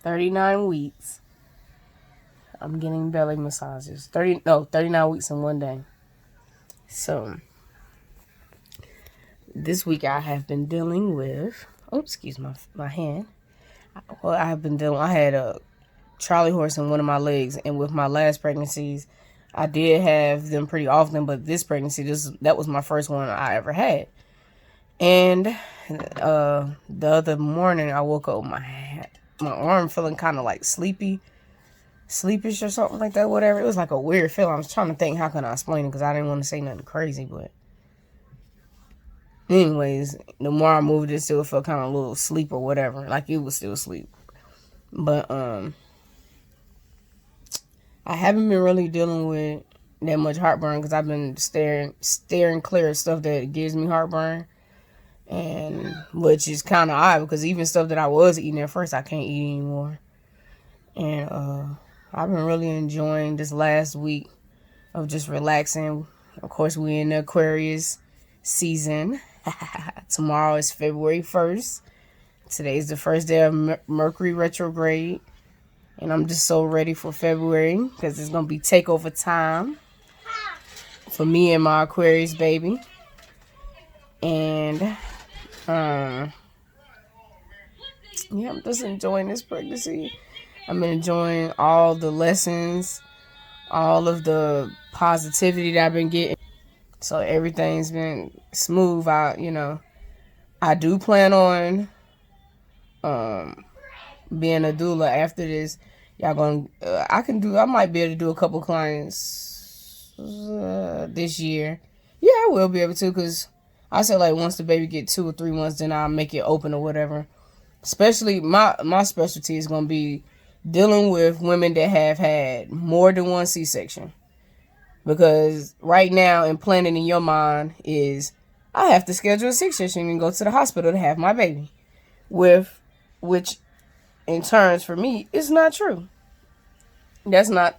39 weeks. I'm getting belly massages. 39 weeks in one day. So, this week I have been dealing with... Oh, excuse my hand. Well, I had a Charlie horse in one of my legs. And with my last pregnancies, I did have them pretty often. But this pregnancy, that was my first one I ever had. And the other morning, I woke up with my arm feeling kind of like sleepish or something like that, whatever. It was like a weird feeling. I was trying to think, how can I explain it? Because I didn't want to say nothing crazy, but anyways, the more I moved, it still felt kind of a little sleep or whatever. Like it was still asleep. But, I haven't been really dealing with that much heartburn because I've been staring clear of stuff that gives me heartburn. And which is kind of odd because even stuff that I was eating at first, I can't eat anymore. And I've been really enjoying this last week of just relaxing. Of course, we're in the Aquarius season. Tomorrow is February 1st. Today's the first day of Mercury retrograde. And I'm just so ready for February because it's going to be takeover time for me and my Aquarius baby. And, yeah, I'm just enjoying this pregnancy. I'm enjoying all the lessons, all of the positivity that I've been getting. So everything's been smooth out, I do plan on being a doula after this. Y'all gonna, I might be able to do a couple clients this year. Yeah, I will be able to because I said like once the baby get 2 or 3 months, then I'll make it open or whatever. Especially my specialty is going to be dealing with women that have had more than one C-section. Because right now, implanted in your mind is, I have to schedule a C-section and go to the hospital to have my baby. Which in turns for me is not true. That's not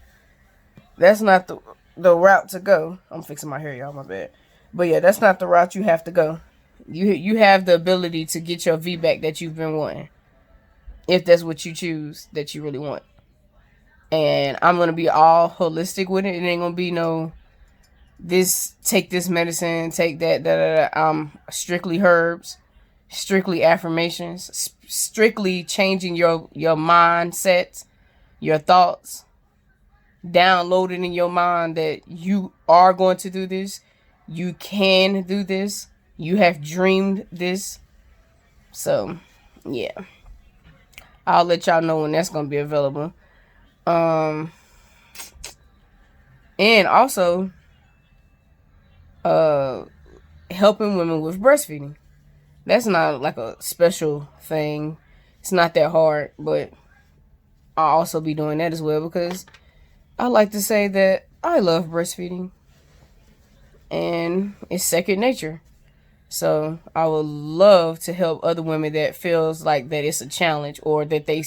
the route to go. I'm fixing my hair, y'all, my bad. But yeah, that's not the route you have to go. You have the ability to get your VBAC that you've been wanting. If that's what you choose that you really want. And I'm going to be all holistic with it. It ain't going to be no, take this medicine, take that. Strictly herbs, strictly affirmations, strictly changing your mindset, your thoughts, downloading in your mind that you are going to do this. You can do this. You have dreamed this. So, yeah. I'll let y'all know when that's going to be available. And also, helping women with breastfeeding. That's not like a special thing. It's not that hard, but I'll also be doing that as well because I like to say that I love breastfeeding. And it's second nature. So I would love to help other women that feels like that it's a challenge or that they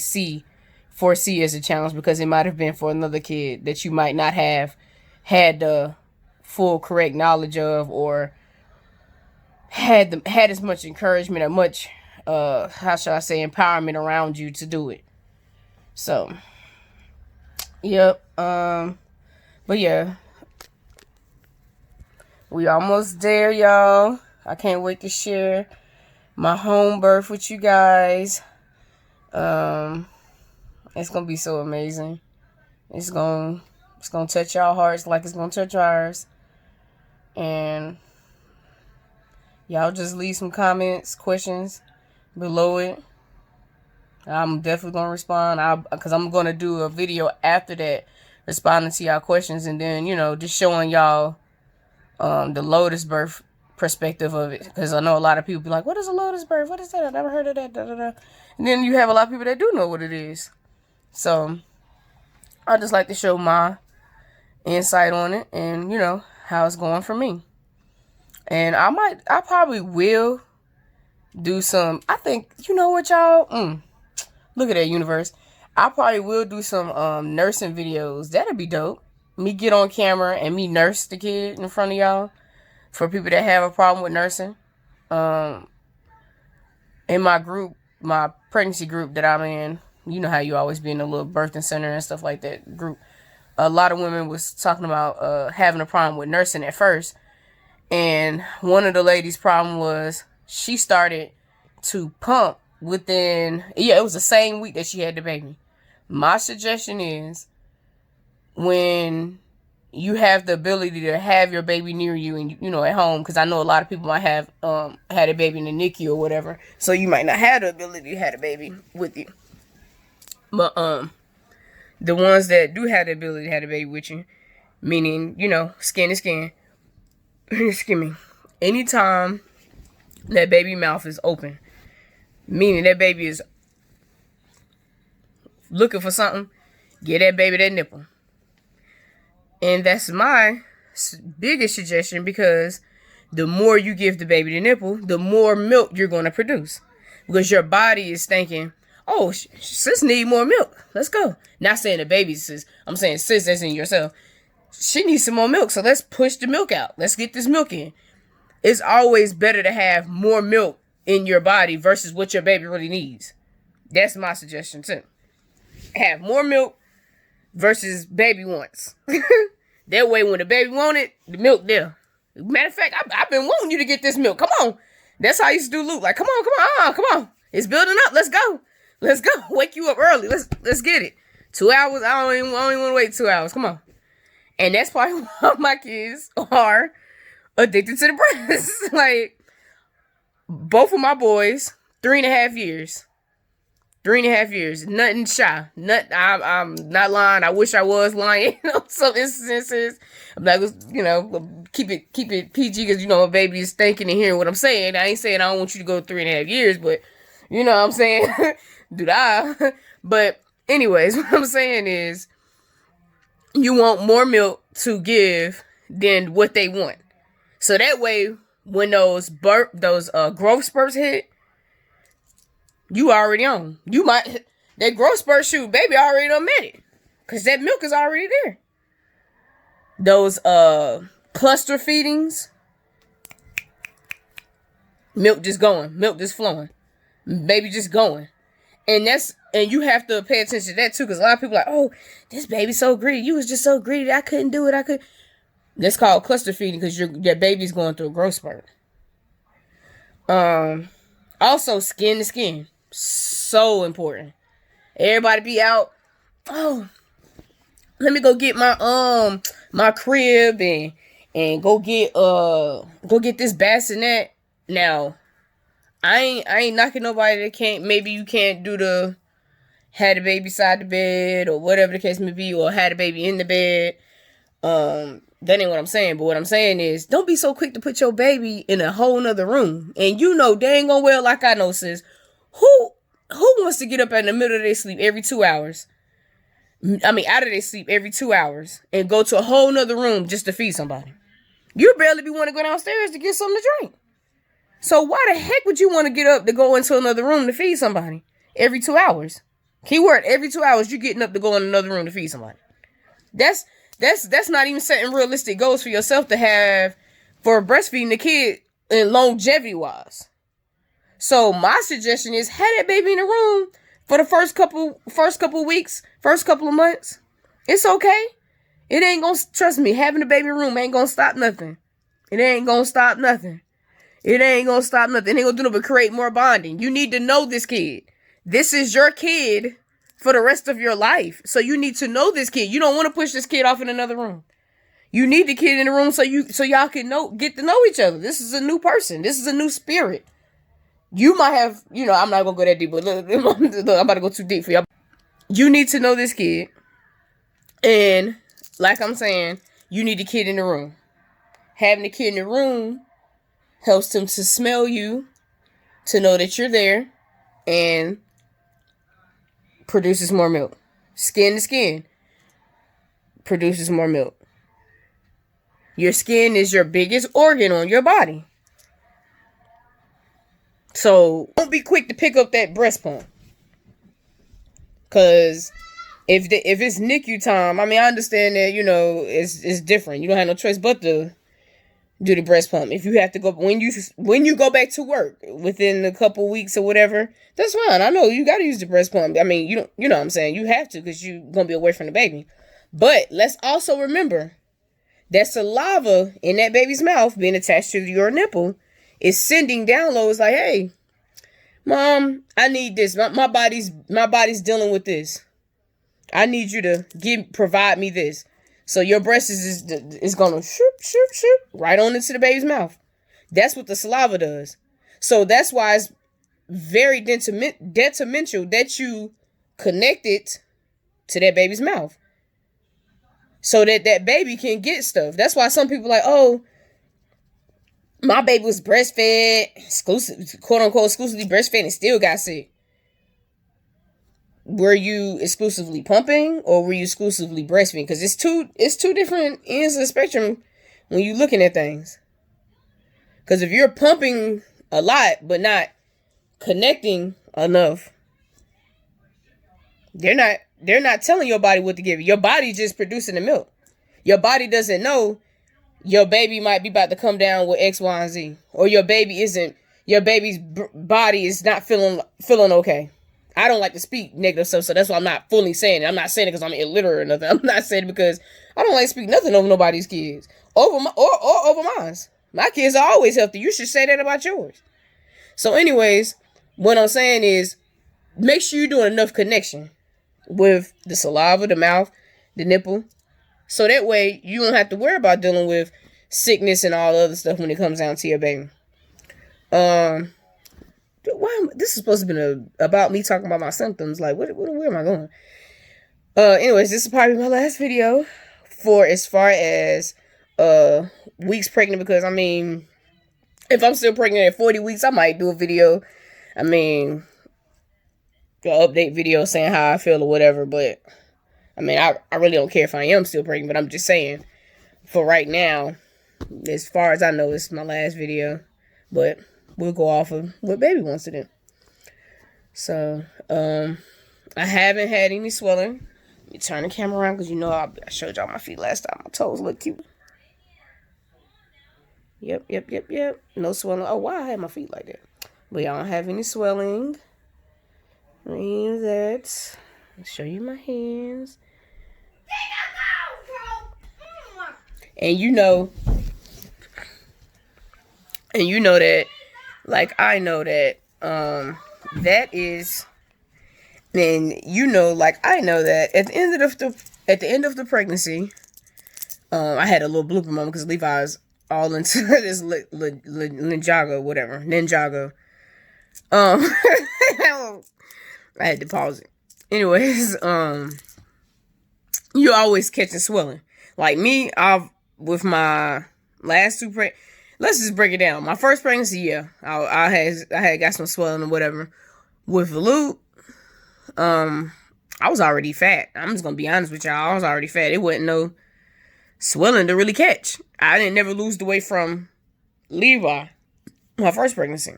foresee as a challenge because it might have been for another kid that you might not have had the full correct knowledge of or had as much encouragement or much how shall I say empowerment around you to do it. So yep. But yeah, we almost there, y'all. I can't wait to share my home birth with you guys. It's gonna be so amazing. It's gonna touch y'all hearts like it's gonna touch ours. And y'all just leave some comments, questions below it. I'm definitely gonna respond. Because I'm gonna do a video after that, responding to y'all questions, and then just showing y'all the lotus birth perspective of it, because I know a lot of people be like, what is a lotus birth? What is that? I never heard of that. Da, da, da. And then you have a lot of people that do know what it is. So I just like to show my insight on it and how it's going for me. And I probably will do some, I think, what y'all, look at that, universe. I probably will do some nursing videos. That'd be dope. Me get on camera and me nurse the kid in front of y'all. For people that have a problem with nursing. In my group, my pregnancy group that I'm in, you know how you always be in a little birthing center and stuff like that group. A lot of women was talking about having a problem with nursing at first. And one of the ladies' problem was she started to pump within, it was the same week that she had the baby. My suggestion is, when you have the ability to have your baby near you and, you know, at home, because I know a lot of people might have had a baby in the NICU or whatever, so you might not have the ability to have a baby with you. But the ones that do have the ability to have a baby with you, meaning, you know, skin to skin, excuse me, anytime that baby mouth is open, meaning that baby is looking for something, get that baby that nipple. And that's my biggest suggestion, because the more you give the baby the nipple, the more milk you're going to produce. Because your body is thinking, oh, sis need more milk. Let's go. Not saying the baby sis. I'm saying sis that's in yourself. She needs some more milk, so let's push the milk out. Let's get this milk in. It's always better to have more milk in your body versus what your baby really needs. That's my suggestion too. Have more milk versus baby wants. That way, when the baby want it, the milk there. Matter of fact, I've been wanting you to get this milk. Come on. That's how I used to do Luke. Like, come on. It's building up. Let's go. Wake you up early. Let's get it. 2 hours. I don't even want to wait 2 hours. Come on. And that's probably why my kids are addicted to the breast. Like, both of my boys, 3.5 years. 3.5 years. Nothing shy. I'm not lying. I wish I was lying in some instances. I'm not, you know, keep it PG, because, you know, my baby is thinking and hearing what I'm saying. I ain't saying I don't want you to go 3.5 years, but you know what I'm saying? Dude, But anyways, what I'm saying is, you want more milk to give than what they want. So that way, when those growth spurts hit, you already on. You might, that growth spurt, shoot, baby already done met it. Because that milk is already there. Those cluster feedings, milk just going. Milk just flowing. Baby just going. And you have to pay attention to that too, because a lot of people are like, oh, this baby's so greedy. You was just so greedy. I couldn't do it. That's called cluster feeding, because your baby's going through a growth spurt. Also, skin to skin. So important. Everybody be out, oh, let me go get my crib and go get this bassinet. Now, I ain't knocking nobody that can't. Maybe you can't do the had a baby beside the bed or whatever the case may be, or had a baby in the bed. That ain't what I'm saying. But what I'm saying is, don't be so quick to put your baby in a whole nother room. And you know dang gone well, like I know, sis, who wants to get up in the middle of their sleep every 2 hours? I mean, out of their sleep every 2 hours and go to a whole nother room just to feed somebody. You barely be want to go downstairs to get something to drink. So why the heck would you want to get up to go into another room to feed somebody every 2 hours? Keyword, every 2 hours you're getting up to go in another room to feed somebody. That's not even setting realistic goals for yourself to have for breastfeeding the kid and longevity wise. So my suggestion is, have that baby in the room for the first couple weeks, first couple of months. It's okay. It ain't gonna, trust me, having a baby in the room ain't gonna stop nothing. It ain't gonna stop nothing. It ain't gonna do nothing but create more bonding. You need to know this kid. This is your kid for the rest of your life. So you need to know this kid. You don't want to push this kid off in another room. You need the kid in the room so y'all can get to know each other. This is a new person. This is a new spirit. You might have, I'm not gonna go that deep, but look, I'm about to go too deep for y'all. You need to know this kid. And like I'm saying, you need the kid in the room. Having the kid in the room helps them to smell you, to know that you're there, and produces more milk. Skin to skin produces more milk. Your skin is your biggest organ on your body. So don't be quick to pick up that breast pump. Because if it's NICU time, I mean, I understand that, it's different. You don't have no choice but to do the breast pump. If you have to go when you go back to work within a couple weeks or whatever, that's fine. I know you got to use the breast pump. I mean, you know what I'm saying, you have to, because you're gonna be away from the baby. But let's also remember that saliva in that baby's mouth being attached to your nipple is sending downloads like, hey, mom, I need this. My body's dealing with this. I need you to provide me this. So your breast is gonna shoop, shoop, shoop right on into the baby's mouth. That's what the saliva does. So that's why it's very detrimental that you connect it to that baby's mouth, so that that baby can get stuff. That's why some people are like, oh, my baby was breastfed, quote unquote, exclusively breastfed and still got sick. Were you exclusively pumping or were you exclusively breastfeeding? Because it's two different ends of the spectrum when you're looking at things. Because if you're pumping a lot but not connecting enough, they're not telling your body what to give you. Your body's just producing the milk. Your body doesn't know your baby might be about to come down with X, Y, and Z, or your baby's body is not feeling okay. I don't like to speak negative stuff, so that's why I'm not fully saying it. I'm not saying it because I'm illiterate or nothing. I'm not saying it because I don't like to speak nothing over nobody's kids, over mine. My kids are always healthy. You should say that about yours. So anyways, what I'm saying is, make sure you're doing enough connection with the saliva, the mouth, the nipple, so that way you don't have to worry about dealing with sickness and all the other stuff when it comes down to your baby. This is supposed to be about me talking about my symptoms. Like, where am I going? Anyways, this is probably my last video for as far as weeks pregnant, because I mean, if I'm still pregnant at 40 weeks, I might do a video. I mean, an update video saying how I feel or whatever. But I mean, I really don't care if I am still pregnant. But I'm just saying, for right now, as far as I know, it's my last video. But we'll go off of what baby wants to do. So, I haven't had any swelling. Let me turn the camera around because you know I showed y'all my feet last time. My toes look cute. Yep. No swelling. Oh, why I had my feet like that? But y'all don't have any swelling. Means that. I'll show you my hands. And you know that, like I know that, that is, and you know, like I know that at the end of the pregnancy, I had a little blooper moment because Levi's all into this Ninjago. I had to pause it. Anyways, you always catching swelling. Like me, with my last two let's just break it down. My first pregnancy, yeah, I had got some swelling or whatever. With Luke, I was already fat. I'm just gonna be honest with y'all. I was already fat. It wasn't no swelling to really catch. I didn't never lose the weight from Levi, my first pregnancy,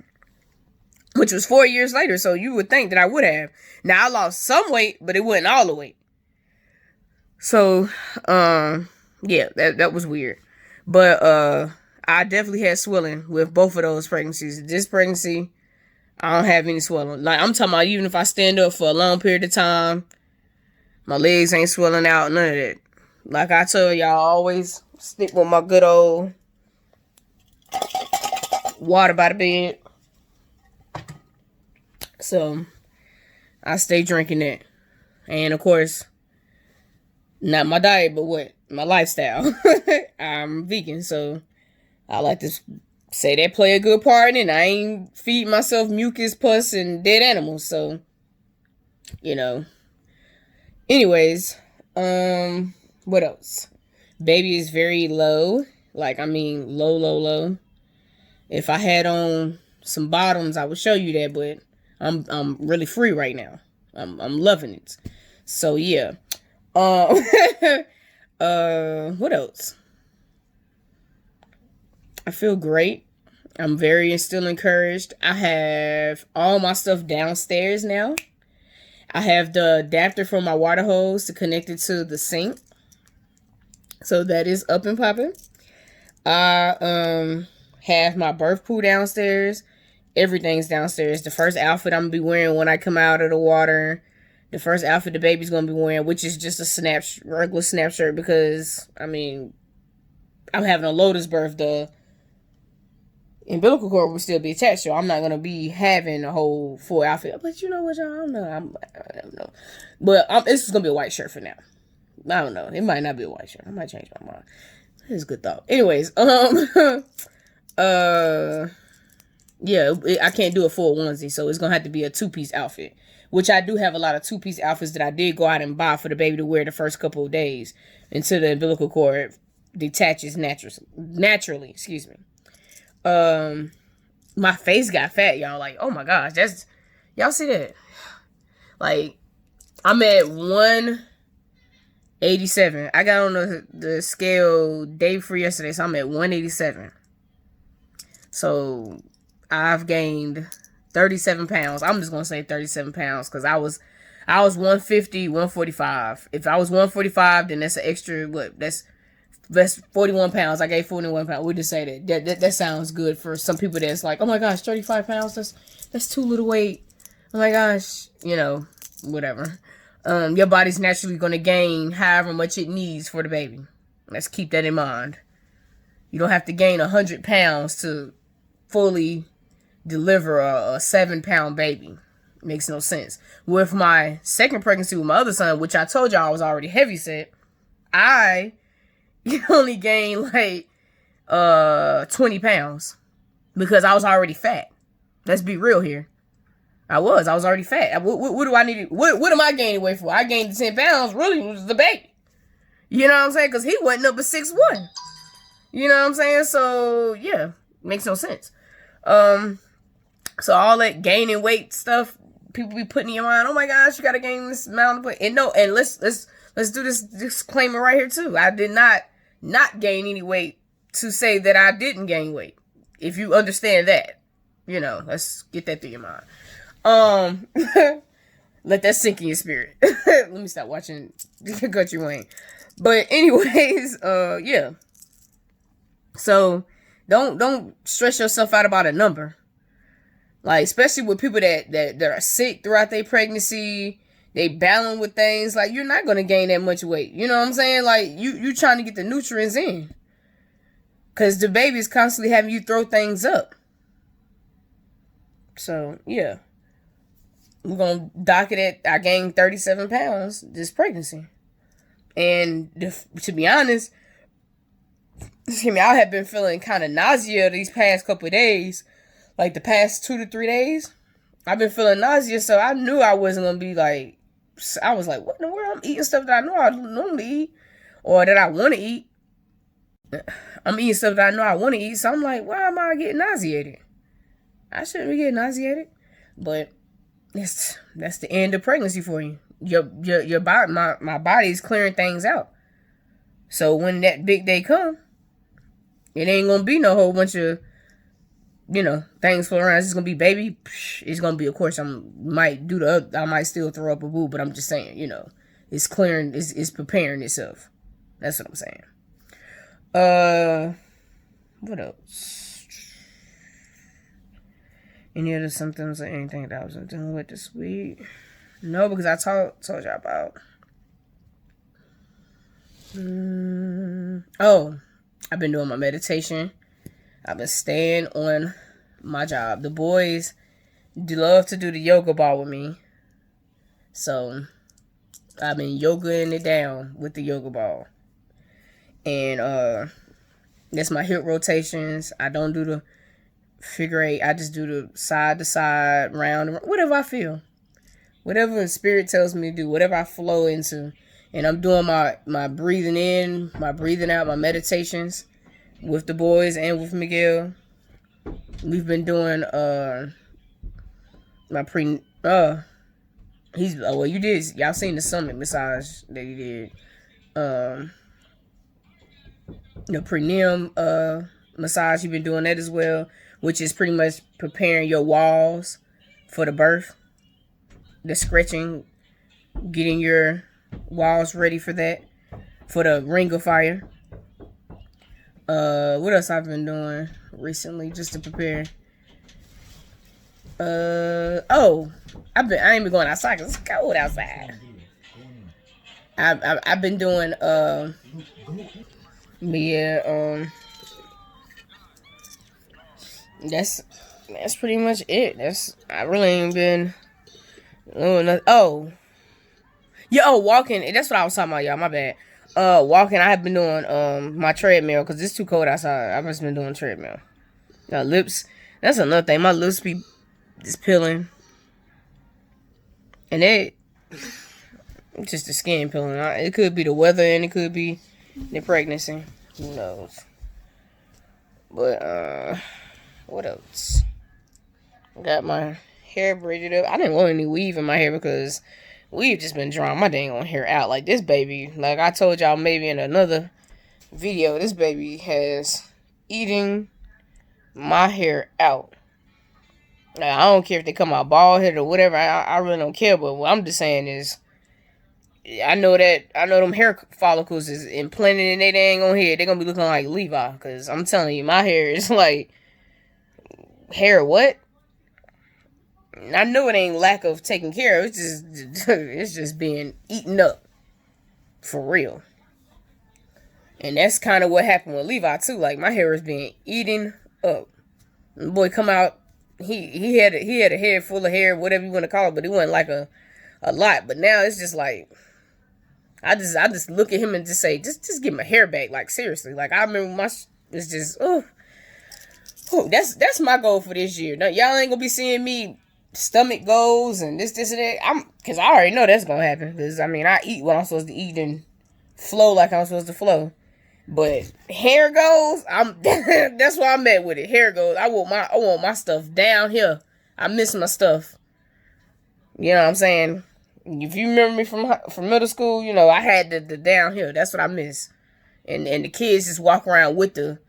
which was 4 years later. So you would think that I would have. Now I lost some weight, but it wasn't all the weight. So, yeah, that was weird. But I definitely had swelling with both of those pregnancies. This pregnancy, I don't have any swelling. Like, I'm talking about even if I stand up for a long period of time, my legs ain't swelling out, none of that. Like I told y'all, I always stick with my good old water by the bed. So, I stay drinking that. And, of course, not my diet, but what? My lifestyle. I'm vegan, so I like to say that play a good part in it. I ain't feed myself mucus, pus, and dead animals, so, you know. Anyways, what else? Baby is very low. Like, I mean, low. If I had on some bottoms, I would show you that, but I'm really free right now. I'm loving it. So, yeah. What else? I feel great. I'm still encouraged. I have all my stuff downstairs now. I have the adapter for my water hose to connect it to the sink. So that is up and popping. I have my birth pool downstairs. Everything's downstairs. The first outfit I'm gonna be wearing when I come out of the water. The first outfit the baby's gonna be wearing, which is just a regular snap shirt, because I mean, I'm having a lotus birth. The umbilical cord will still be attached, so I'm not gonna be having a whole full outfit. But you know what, y'all? I don't know. I don't know. But this is gonna be a white shirt for now. I don't know. It might not be a white shirt. I might change my mind. That's a good thought. Anyways, yeah, I can't do a full onesie, so it's gonna have to be a two-piece outfit. Which I do have a lot of two-piece outfits that I did go out and buy for the baby to wear the first couple of days until the umbilical cord detaches naturally. Excuse me. My face got fat, y'all. Like, oh my gosh, y'all see that? Like, I'm at 187. I got on the scale day before yesterday, so I'm at 187. So I've gained 37 pounds. I'm just gonna say 37 pounds, because I was 150, 145. If I was 145, then that's an extra, what, that's 41 pounds. I gave 41 pounds. We just say that sounds good for some people that's like, oh my gosh, 35 pounds, that's too little weight. Oh my gosh, you know, whatever. Your body's naturally gonna gain however much it needs for the baby. Let's keep that in mind. You don't have to gain 100 pounds to fully deliver a 7-pound baby. Makes no sense. With my second pregnancy with my other son, which I told y'all I was already heavy set, I only gained like 20 pounds because I was already fat. Let's be real here. I was already fat. What do I need? What am I gaining weight for? I gained the 10 pounds. Really, was the baby. You know what I'm saying? Because he wasn't up at 6'1". You know what I'm saying? So yeah, makes no sense. So all that gaining weight stuff, people be putting in your mind, oh my gosh, you gotta gain this amount of weight. And no, and let's do this disclaimer right here too. I did not gain any weight to say that I didn't gain weight. If you understand that, you know, let's get that through your mind. Let that sink in your spirit. Let me stop watching Country Wayne. But anyways, yeah. So don't stress yourself out about a number. Like, especially with people that are sick throughout their pregnancy, they battling with things. Like, you're not gonna gain that much weight. You know what I'm saying? Like, you trying to get the nutrients in, cause the baby's constantly having you throw things up. So yeah, we're gonna dock it at I gained 37 pounds this pregnancy, and to be honest, excuse me, I have been feeling kind of nausea these past couple of days. Like the past 2 to 3 days, I've been feeling nausea, so I knew I wasn't gonna be like. I was like, what in the world? I'm eating stuff that I know I normally eat, or that I want to eat. I'm eating stuff that I know I want to eat, so I'm like, why am I getting nauseated? I shouldn't be getting nauseated, but that's the end of pregnancy for you. Your body, my body's clearing things out. So when that big day come, it ain't gonna be no whole bunch of, you know, things floating around. It's just gonna be baby. It's gonna be, of course, I might still throw up a boo, but I'm just saying, you know, it's clearing, it's preparing itself. That's what I'm saying. What else? Any other symptoms or anything that I was dealing with this week? No, because I told y'all about. Oh, I've been doing my meditation. I've been staying on my job. The boys love to do the yoga ball with me. So I've been yogaing it down with the yoga ball. And that's my hip rotations. I don't do the figure eight. I just do the side to side, round, whatever I feel. Whatever the spirit tells me to do, whatever I flow into. And I'm doing my breathing in, my breathing out, my meditations with the boys and with Miguel. We've been doing you did, y'all seen the summit massage that he did. The perineum massage, you've been doing that as well, which is pretty much preparing your walls for the birth. The stretching, getting your walls ready for that, for the ring of fire. What else I've been doing recently just to prepare? Oh, I ain't been going outside because it's cold outside. I've been doing yeah, that's pretty much it. I really ain't been doing nothing. Oh, yeah, walking. That's what I was talking about, y'all. My bad. Walking. I have been doing my treadmill because it's too cold outside. I've just been doing treadmill. Lips. That's another thing. My lips be just peeling, and just the skin peeling. It could be the weather, and it could be the pregnancy. Who knows? But what else? Got my hair braided up. I didn't want any weave in my hair because we've just been drawing my dang on hair out. Like this baby, like I told y'all maybe in another video, this baby has eating my hair out. Like, I don't care if they come out bald headed or whatever. I really don't care. But what I'm just saying is, I know them hair follicles is implanted in their dang on head. They're gonna be looking like Levi. Cause I'm telling you, my hair is like hair what? I know it ain't lack of taking care of. It's just being eaten up. For real. And that's kind of what happened with Levi too. Like my hair is being eaten up. The boy come out, he had a head full of hair, whatever you want to call it, but it wasn't like a lot. But now it's just like I just look at him and just say, just get my hair back. Like seriously. Like I remember it's just that's my goal for this year. Now, y'all ain't gonna be seeing me stomach goals and this and that. Cause I already know that's gonna happen. Cause I mean I eat what I'm supposed to eat and flow like I'm supposed to flow. But hair goes, that's why I'm at with it. Hair goes. I want my stuff down here. I miss my stuff. You know what I'm saying? If you remember me from middle school, you know I had the down here. That's what I miss. And the kids just walk around with the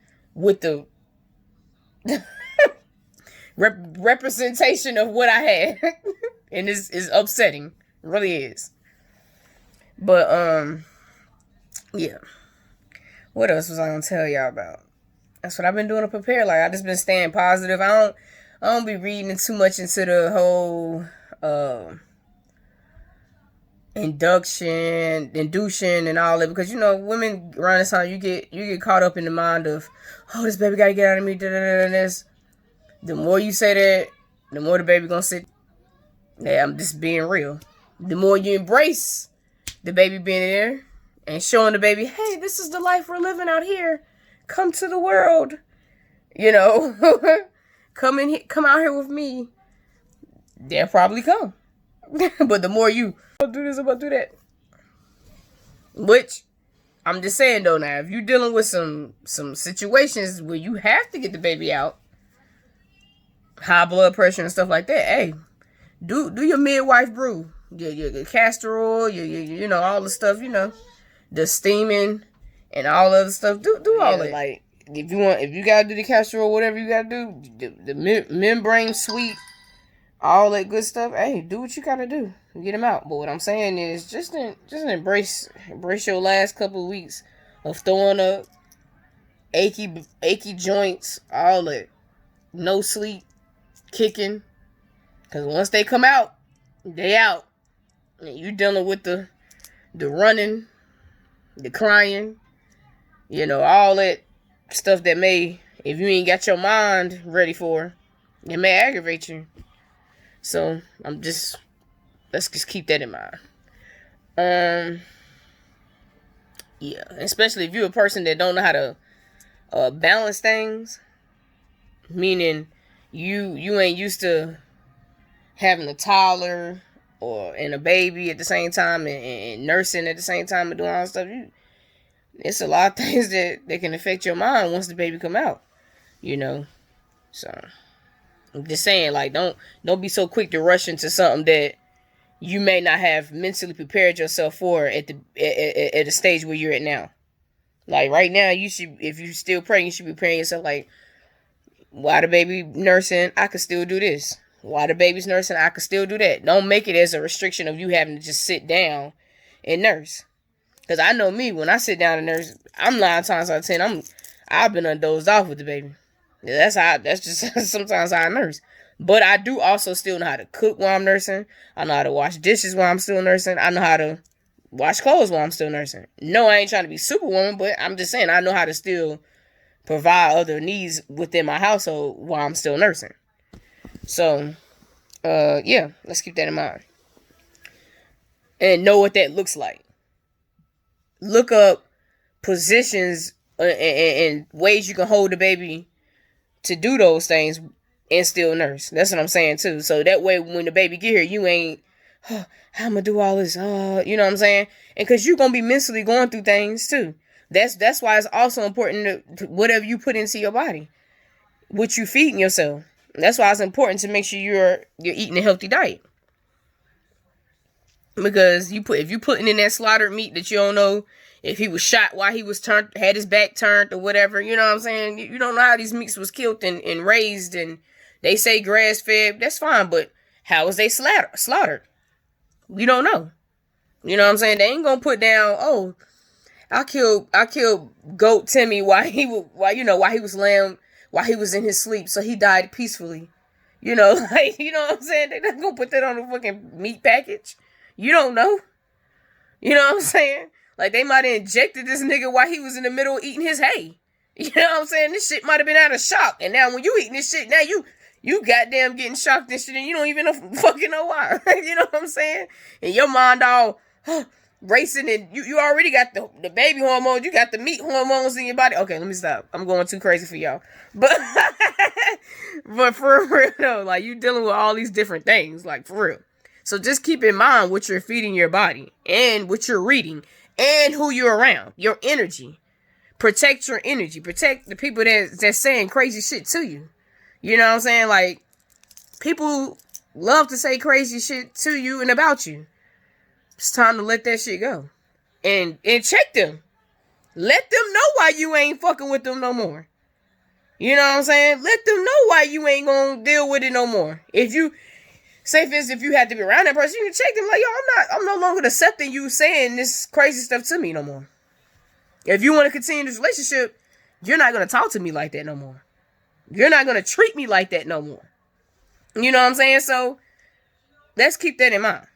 representation of what I had, and it's upsetting. It really is. But yeah. What else was I gonna tell y'all about? That's what I've been doing to prepare. Like I just been staying positive. I don't be reading too much into the whole induction and all that, because you know women around this time you get caught up in the mind of, oh, this baby gotta get out of me, and this. The more you say that, the more the baby gonna sit. Yeah, I'm just being real. The more you embrace the baby being there and showing the baby, hey, this is the life we're living out here. Come to the world. You know, come out here with me. They'll probably come. But the more you do this, about do that. Which I'm just saying though, now if you're dealing with some situations where you have to get the baby out, high blood pressure and stuff like that, hey, do your midwife brew, your castor oil, you know all the stuff, you know, the steaming and all the other stuff. Do all that. Like if you gotta do the castor oil, whatever you gotta do, the membrane sweet, all that good stuff. Hey, do what you gotta do, get them out. But what I'm saying is just embrace your last couple of weeks of throwing up, achy joints, all that, no sleep, kicking, because once they come out, they out, and you dealing with the running, the crying, you know, all that stuff that may, if you ain't got your mind ready for, it may aggravate you. So let's just keep that in mind. Yeah, especially if you're a person that don't know how to balance things, meaning you ain't used to having a toddler and a baby at the same time and nursing at the same time and doing all that stuff. It's a lot of things that can affect your mind once the baby come out, you know. So I'm just saying, like, don't be so quick to rush into something that you may not have mentally prepared yourself for at the stage where you're at now. Like right now, you should, if you're still pregnant, you should be preparing yourself like, while the baby nursing, I could still do this. While the baby's nursing, I could still do that. Don't make it as a restriction of you having to just sit down and nurse. Because I know me, when I sit down and nurse, I'm 9 times out of 10, I've been dozed off with the baby. That's just sometimes how I nurse. But I do also still know how to cook while I'm nursing. I know how to wash dishes while I'm still nursing. I know how to wash clothes while I'm still nursing. No, I ain't trying to be superwoman, but I'm just saying I know how to still provide other needs within my household while I'm still nursing. So, yeah, let's keep that in mind. And know what that looks like. Look up positions and ways you can hold the baby to do those things and still nurse. That's what I'm saying too. So that way when the baby get here, you ain't, oh, how I'm gonna do all this, you know what I'm saying? And because you're gonna be mentally going through things too. That's why it's also important to whatever you put into your body, what you feeding yourself. That's why it's important to make sure you're eating a healthy diet. Because if you putting in that slaughtered meat that you don't know if he was shot while he was had his back turned or whatever, you know what I'm saying? You don't know how these meats was killed and raised, and they say grass fed, that's fine, but how was they slaughtered? We don't know. You know what I'm saying? They ain't gonna put down, oh, I killed goat Timmy while he was in his sleep, so he died peacefully. You know, like, you know what I'm saying? They're not gonna put that on the fucking meat package. You don't know. You know what I'm saying? Like, they might have injected this nigga while he was in the middle of eating his hay. You know what I'm saying? This shit might have been out of shock. And now when you eating this shit, now you goddamn getting shocked and shit, and you don't even fucking know why. You know what I'm saying? And your mind all racing, and you already got the baby hormones, you got the meat hormones in your body. Okay, let me stop. I'm going too crazy for y'all. But for real though, like, you dealing with all these different things, like, for real. So just keep in mind what you're feeding your body and what you're reading and who you're around, your energy. Protect your energy. Protect the people that's saying crazy shit to you. You know what I'm saying? Like, people love to say crazy shit to you and about you. It's time to let that shit go. And check them. Let them know why you ain't fucking with them no more. You know what I'm saying? Let them know why you ain't gonna deal with it no more. If you... Say, for instance, if you had to be around that person, you can check them like, yo, I'm no longer accepting you saying this crazy stuff to me no more. If you want to continue this relationship, you're not going to talk to me like that no more. You're not going to treat me like that no more. You know what I'm saying? So, let's keep that in mind.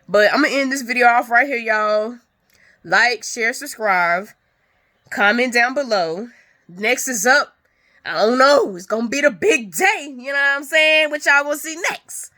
But I'm going to end this video off right here, y'all. Like, share, subscribe. Comment down below. Next is up. I don't know. It's going to be the big day. You know what I'm saying? What y'all gonna see next?